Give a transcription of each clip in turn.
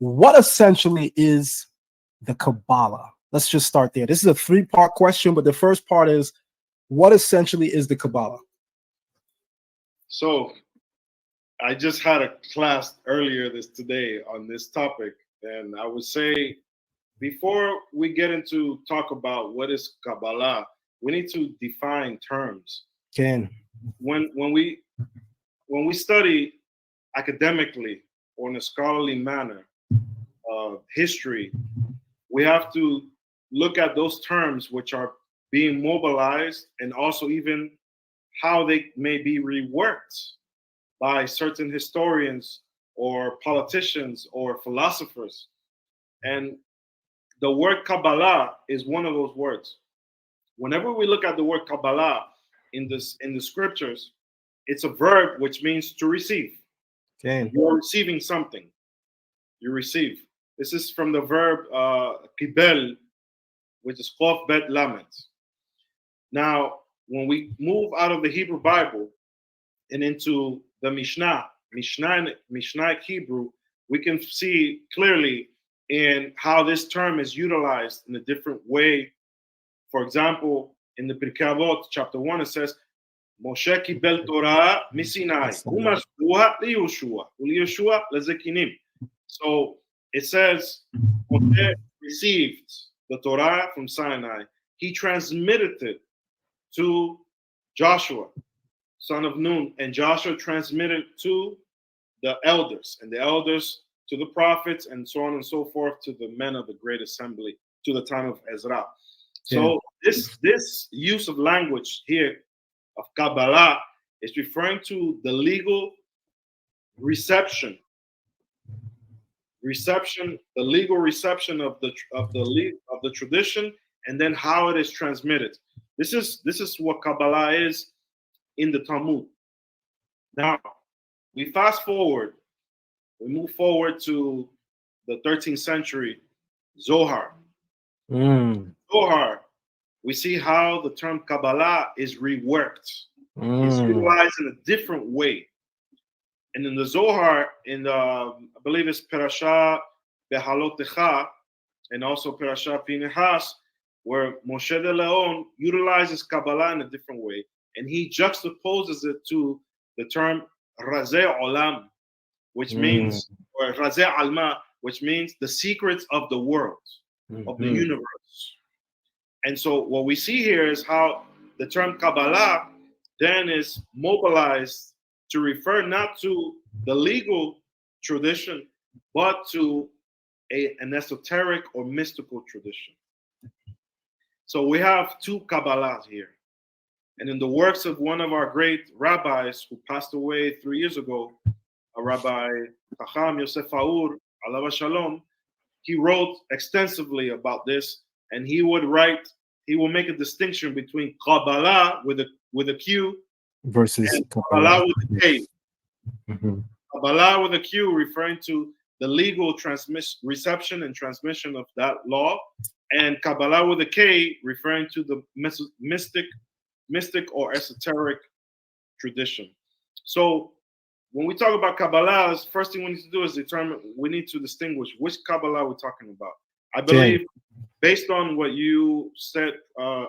what essentially is the Kabbalah? Let's just start there. This is a three-part question, but the first part is, what essentially is the Kabbalah? So I just had a class earlier today on this topic, and I would say before we get into talk about what is Kabbalah, we need to define terms. When we study academically or in a scholarly manner history, we have to look at those terms which are being mobilized, and also even how they may be reworked by certain historians or politicians or philosophers. And the word Kabbalah is one of those words. Whenever we look at the word Kabbalah in the scriptures, it's a verb which means to receive. You're receiving something. You receive. This is from the verb kibel, which is Chof Bet Lamed. Now, when we move out of the Hebrew Bible and into the Mishnah Hebrew, we can see clearly in how this term is utilized in a different way. For example, in the Pirkei Avot, chapter 1, it says, Moshe kibel Torah misinai, umashluha liYoshua, uliYoshua lezekinim. So it says, Moshe received the Torah from Sinai. He transmitted it to Joshua, son of Nun, and Joshua transmitted to the elders, and the elders to the prophets, and so on and so forth to the men of the great assembly to the time of Ezra. So this use of language here of Kabbalah is referring to the legal reception, the legal reception of the tradition, and then how it is transmitted. This is what Kabbalah is in the Talmud. Now, we move forward to the 13th century Zohar. Zohar, we see how the term Kabbalah is reworked. It's utilized in a different way. And in the Zohar, I believe it's Perashah Behalotecha, and also Perashah Pinehas, where Moshe de Leon utilizes Kabbalah in a different way, and he juxtaposes it to the term Razeh Olam, which means, or Razeh Alma, which means the secrets of the world, of the universe. And so what we see here is how the term Kabbalah then is mobilized to refer not to the legal tradition, but to an esoteric or mystical tradition. So we have two Kabbalahs here. And in the works of one of our great rabbis who passed away 3 years ago, a Rabbi Chacham Yosef Haur, Alav Shalom, he wrote extensively about this, and he will make a distinction between Kabbalah with a Q versus Kabbalah with a K. Kabbalah with a Q referring to the legal reception and transmission of that law, and Kabbalah with a K referring to the mystic or esoteric tradition. So when we talk about Kabbalah, the first thing we need to do is we need to distinguish which Kabbalah we're talking about. I believe, based on what you said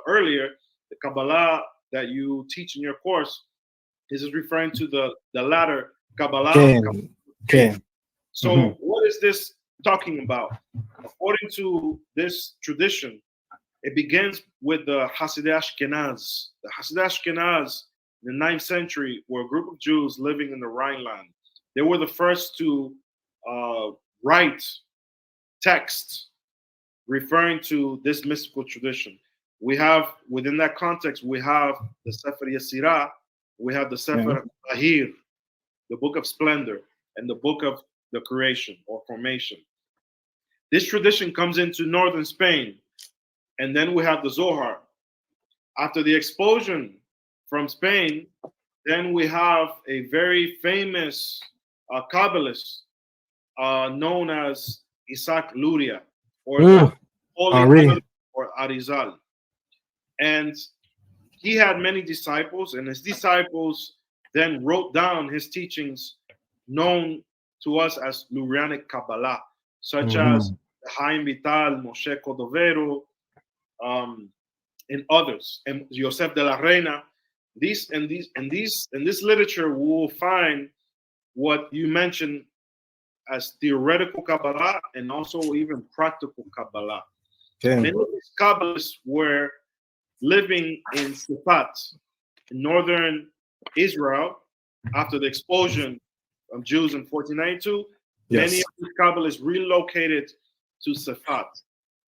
earlier, the Kabbalah that you teach in your course is referring to the latter Kabbalah. So what is this talking about? According to this tradition, it begins with the Hasidei Ashkenaz. The Hasidei Ashkenaz in the 9th century were a group of Jews living in the Rhineland. They were the first to write texts referring to this mystical tradition. We have, within that context, we have the Sefer Yetzirah, we have the Sefer Tahir, the Book of Splendor, and the Book of the Creation or Formation. This tradition comes into northern Spain, and then we have the Zohar. After the expulsion from Spain, then we have a very famous Kabbalist known as Isaac Luria, or Arizal. And he had many disciples, and his disciples then wrote down his teachings, known to us as Lurianic Kabbalah. such as Chaim Vital, Moshe Cordovero, and others, and Yosef de la Reina. In this literature, we will find what you mentioned as theoretical Kabbalah and also even practical Kabbalah. Okay. Many of these Kabbalists were living in Safat, in northern Israel, after the expulsion of Jews in 1492. Yes. Many of these Kabbalists relocated to Safat.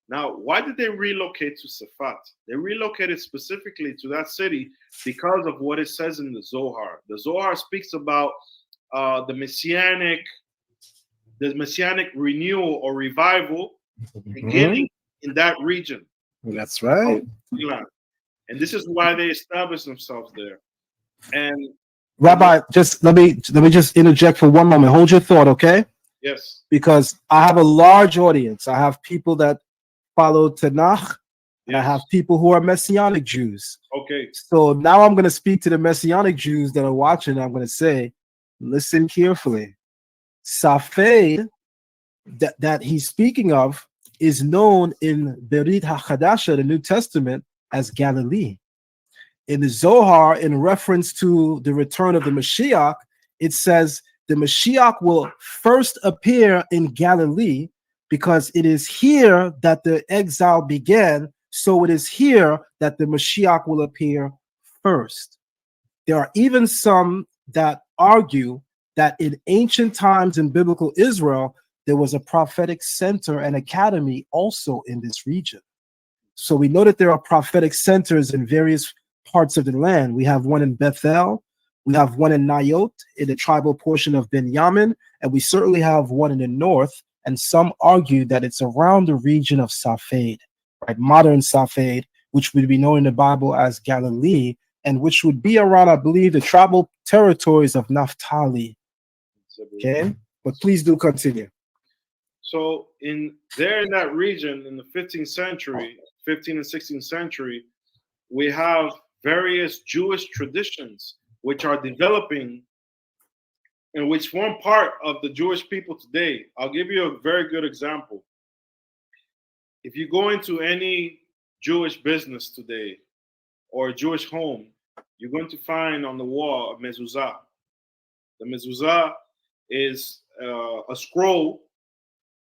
Now, why did they relocate to Safat? They relocated specifically to that city because of what it says in the Zohar. The Zohar speaks about the messianic renewal or revival beginning in that region. That's right. And this is why they established themselves there. And Rabbi, just let me just interject for one moment. Hold your thought, okay? Yes. Because I have a large audience. I have people that follow Tanakh, and I have people who are Messianic Jews. Okay. So now I'm going to speak to the Messianic Jews that are watching. I'm going to say, listen carefully. Safed, that he's speaking of, is known in Berit HaChadasha, the New Testament, as Galilee. In the Zohar, in reference to the return of the Mashiach, it says the Mashiach will first appear in Galilee because it is here that the exile began. So it is here that the Mashiach will appear first. There are even some that argue that in ancient times in biblical Israel, there was a prophetic center and academy also in this region. So we know that there are prophetic centers in various parts of the land. We have one in Bethel, we have one in Nayot, in the tribal portion of Benjamin, and we certainly have one in the north. And some argue that it's around the region of Safed, right? Modern Safed, which would be known in the Bible as Galilee, and which would be around, I believe, the tribal territories of Naphtali. Okay, but please do continue. So in that region in the 15th century, 15th and 16th century, we have various Jewish traditions which are developing and which form part of the Jewish people today. I'll give you a very good example. If you go into any Jewish business today or a Jewish home, you're going to find on the wall a mezuzah. The mezuzah is a scroll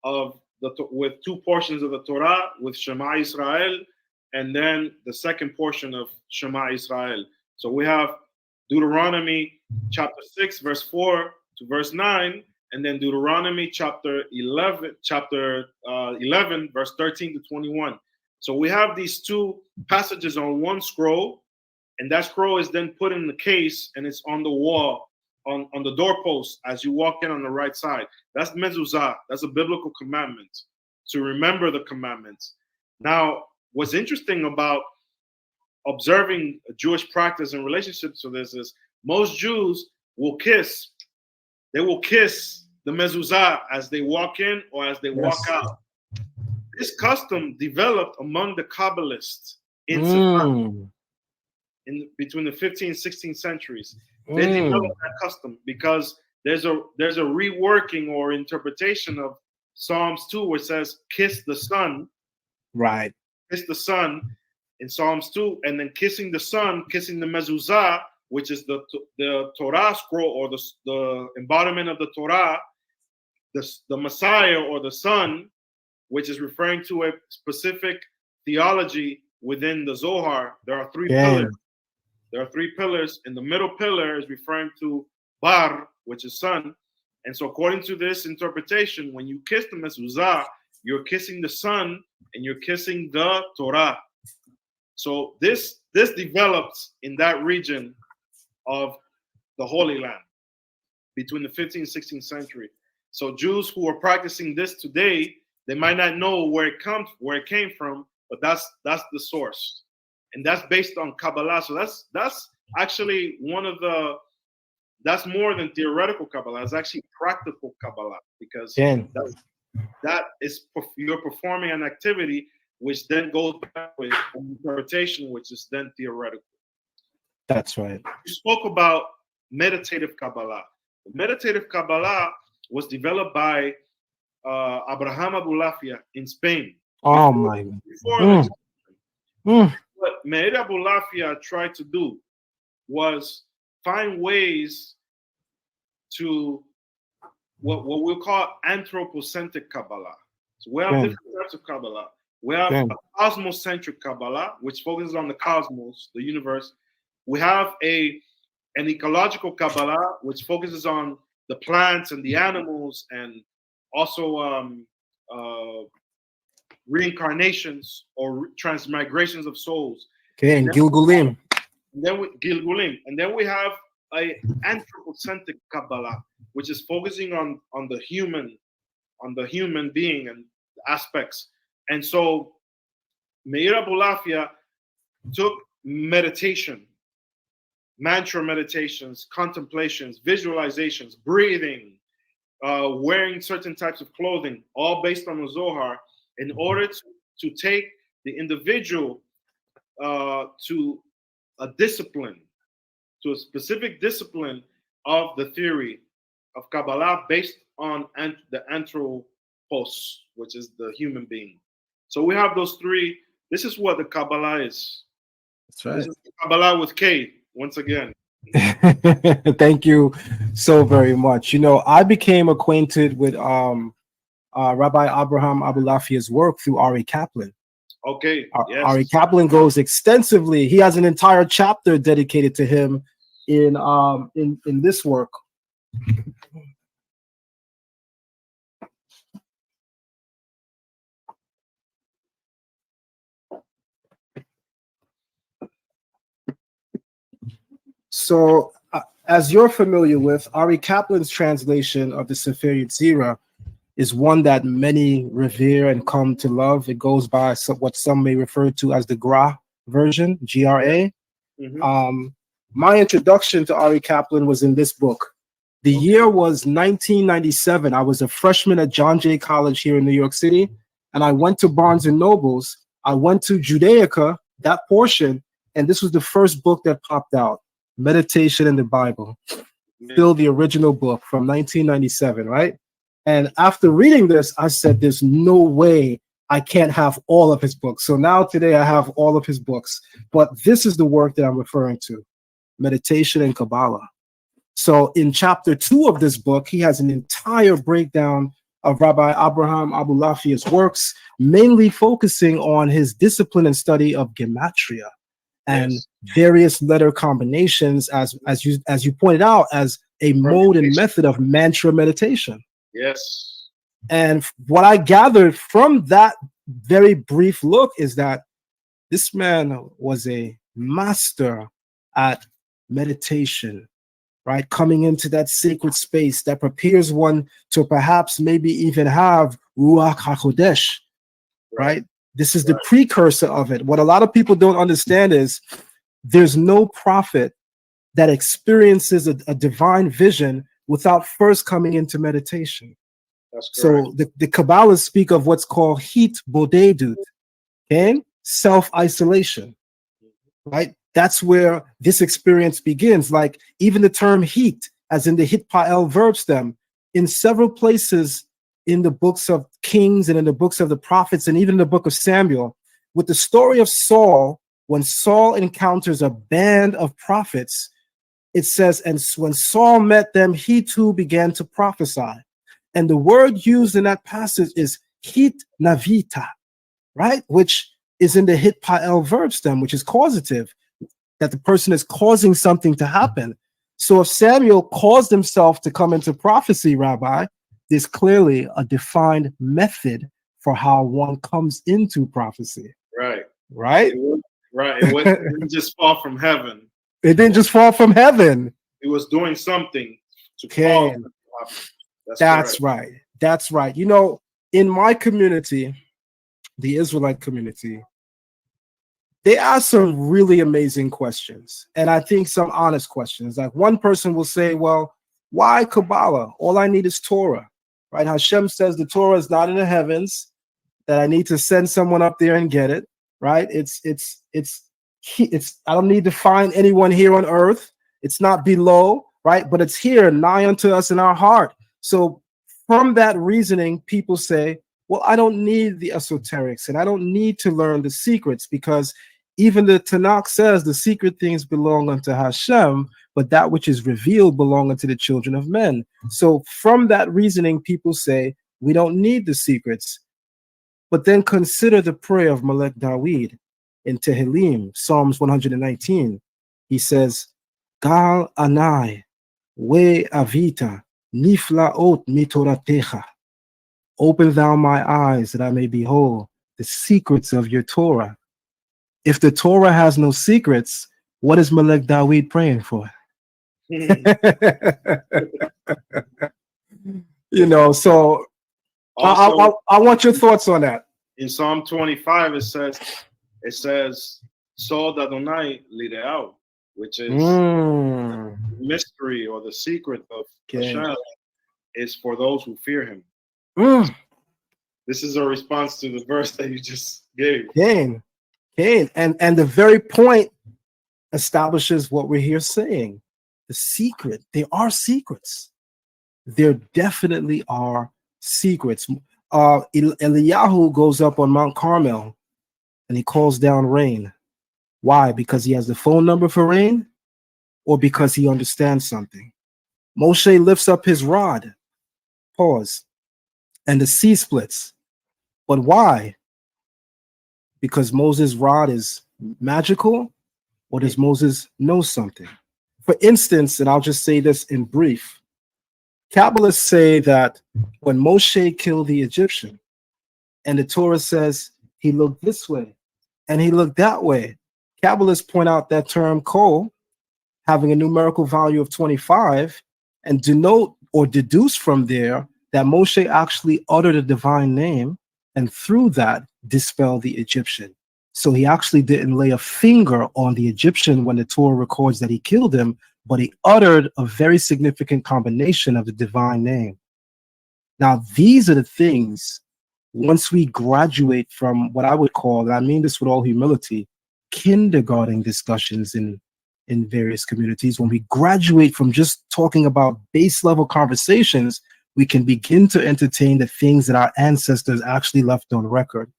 with two portions of the Torah, with Shema Israel, and then the second portion of Shema Israel. So we have Deuteronomy chapter 6, verse 4 to verse 9, and then Deuteronomy chapter 11, verse 13 to 21. So we have these two passages on one scroll, and that scroll is then put in the case, and it's on the wall, on the doorpost as you walk in on the right side. That's mezuzah. That's a biblical commandment, to remember the commandments. Now, what's interesting about observing a Jewish practice in relationship to this is most Jews will kiss. They will kiss the mezuzah as they walk in or as they walk out. This custom developed among the Kabbalists in between the 15th and 16th centuries. They developed that custom because there's a reworking or interpretation of Psalms 2 where it says kiss the sun. Right. Kiss the sun in Psalms 2, and then kissing the sun, kissing the mezuzah, which is the Torah scroll or the embodiment of the Torah, the Messiah or the Son, which is referring to a specific theology within the Zohar. There are three pillars. There are three pillars, and the middle pillar is referring to Bar, which is sun. And so according to this interpretation, when you kiss the mezuzah, you're kissing the sun and you're kissing the Torah. So this developed in that region of the Holy Land between the 15th and 16th century. So Jews who are practicing this today, they might not know where it came from, but that's the source. And that's based on Kabbalah. So that's actually that's more than theoretical Kabbalah. It's actually practical Kabbalah, because that is you're performing an activity which then goes back with interpretation, which is then theoretical. That's right. You spoke about meditative Kabbalah. Meditative Kabbalah was developed by Abraham Abulafia in Spain. Oh my God. Before what Meir Abulafia tried to do was find ways to what we'll call anthropocentric Kabbalah. So we have different types of Kabbalah. We have a cosmocentric Kabbalah, which focuses on the cosmos, the universe. We have an ecological Kabbalah, which focuses on the plants and the animals, and also reincarnations or transmigrations of souls. Okay, and Gilgulim. And then we have an anthropocentric Kabbalah, which is focusing on the human being and aspects. And so Meir Abulafia took meditation, mantra meditations, contemplations, visualizations, breathing, wearing certain types of clothing, all based on the Zohar, in order to take the individual to a discipline, to a specific discipline of the theory of Kabbalah based on the anthropos, which is the human being. So we have those three. This is what the Kabbalah is. That's right. This is the Kabbalah with K, once again. Thank you so very much. You know, I became acquainted with Rabbi Abraham Abulafia's work through Ari Kaplan. Okay. Yes. Ari Kaplan goes extensively. He has an entire chapter dedicated to him in this work. So, as you're familiar with, Ari Kaplan's translation of the Sefer Yetzirah is one that many revere and come to love. It goes by what some may refer to as the Gra version, Gra. My introduction to Ari Kaplan was in this book. The year was 1997. I was a freshman at John Jay College here in New York City, and I went to Barnes and Nobles. I went to Judaica, that portion, and this was the first book that popped out, Meditation in the Bible. Still the original book from 1997, right? And after reading this, I said, there's no way I can't have all of his books. So now today I have all of his books. But this is the work that I'm referring to, Meditation in Kabbalah. So in chapter 2 of this book, he has an entire breakdown of Rabbi Abraham Abulafia's works, mainly focusing on his discipline and study of gematria and various letter combinations, as you pointed out, as a mode and method of mantra meditation. Yes. And what I gathered from that very brief look is that this man was a master at meditation, right? Coming into that sacred space that prepares one to perhaps maybe even have Ruach HaKodesh, right? This is the precursor of it. What a lot of people don't understand is there's no prophet that experiences a divine vision without first coming into meditation. So the Kabbalists speak of what's called hit bodedut, okay? Self-isolation, right? That's where this experience begins. Like even the term heat, as in the hit pa'el verb stem, in several places in the books of Kings and in the books of the prophets and even in the book of Samuel, with the story of Saul, when Saul encounters a band of prophets, it says, and when Saul met them, he too began to prophesy. And the word used in that passage is hit navita, right? Which is in the hit pa'el verb stem, which is causative, that the person is causing something to happen. So if Samuel caused himself to come into prophecy, Rabbi, there's clearly a defined method for how one comes into prophecy. Right. Right? It didn't just fall from heaven. It didn't just fall from heaven. It was doing something to fall. That's right. That's right. You know, in my community, the Israelite community, they ask some really amazing questions. And I think some honest questions. Like one person will say, well, why Kabbalah? All I need is Torah, right? Hashem says the Torah is not in the heavens, that I need to send someone up there and get it, right? It's I don't need to find anyone here on earth. It's not below, right? But it's here, nigh unto us in our heart. So From that reasoning, people say, well, I don't need the esoterics and I don't need to learn the secrets, because even the Tanakh says the secret things belong unto Hashem, but that which is revealed belong unto the children of men. So from that reasoning, people say, we don't need the secrets. But then consider the prayer of Melech Dawid in Tehillim, Psalms 119. He says, Gal anai we avita niflaot mitoratecha. Open thou my eyes that I may behold the secrets of your Torah. If the Torah has no secrets, what is Melech Dawid praying for? So also, I want your thoughts on that. In Psalm 25, it says, Sod Adonai lireau, which is the mystery or the secret of Hashem is for those who fear him. This is a response to the verse that you just gave. And the very point establishes what we're here saying. The secret, there are secrets. There definitely are secrets. Eliyahu goes up on Mount Carmel and he calls down rain. Why? Because he has the phone number for rain, or because he understands something? Moshe lifts up his rod, pause, and the sea splits. But why? Because Moses' rod is magical, or does Moses know something? For instance, and I'll just say this in brief, Kabbalists say that when Moshe killed the Egyptian, and the Torah says he looked this way and he looked that way, Kabbalists point out that term kol having a numerical value of 25 and denote or deduce from there that Moshe actually uttered a divine name and through that dispelled the Egyptian. So he actually didn't lay a finger on the Egyptian when the Torah records that he killed him, but he uttered a very significant combination of the divine name. Now, these are the things, once we graduate from what I would call, and I mean this with all humility, kindergarten discussions in various communities, when we graduate from just talking about base level conversations, we can begin to entertain the things that our ancestors actually left on record,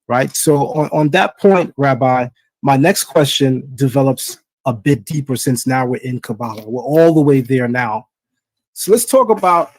right? So on that point, Rabbi, my next question develops a bit deeper, since now we're in Kabbalah. We're all the way there now. So let's talk about